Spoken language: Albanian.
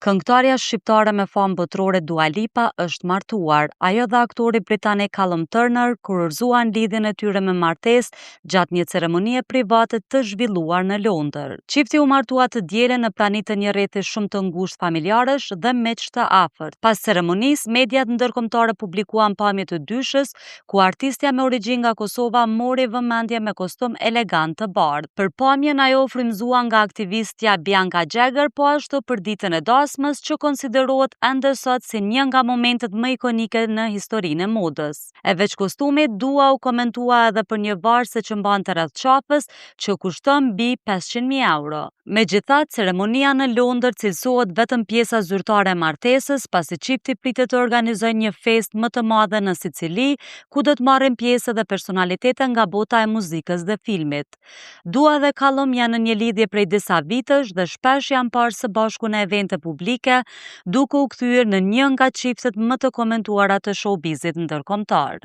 Këngëtarja shqiptare me famë botërore Dua Lipa është martuar. Ajo dhe aktori britanik Callum Turner kurorzuan lidhjen e tyre me martesë gjatë një ceremonie private të zhvilluar në Londër. Çifti u martua të dielën në praninë të një rrethi shumë të ngushtë familjarësh dhe miq të afërt. Pas ceremonisë, mediat ndërkombëtare publikuan pamje të dyshës ku artistja me origjinë nga Kosova mori vëmendje me kostum elegant të bardhë. Për pamjen ajo u frymëzuar nga aktivistja Bianca Jagger, po ashtu për ditën e dasmës që konsiderohet ende sot si një nga momentet më ikonike në historinë e modës. E veç kostumit, Dua u komentua edhe për një varse që mbante rreth qafës që kushton mbi 500.000 euro. Megjithatë, ceremonia në Londër cilësohet vetëm pjesa zyrtare e martesës, pasi çifti pritet të organizojë një festë më të madhe në Sicili, ku do të marrin pjesë edhe personalitete nga bota e muzikës dhe filmit. Dua dhe Callum janë në një lidhje prej disa vitesh dhe shpesh janë parë së bashku në evente publike, duke u kthyer në një nga çiftet më të komentuara të showbizit ndërkombëtar.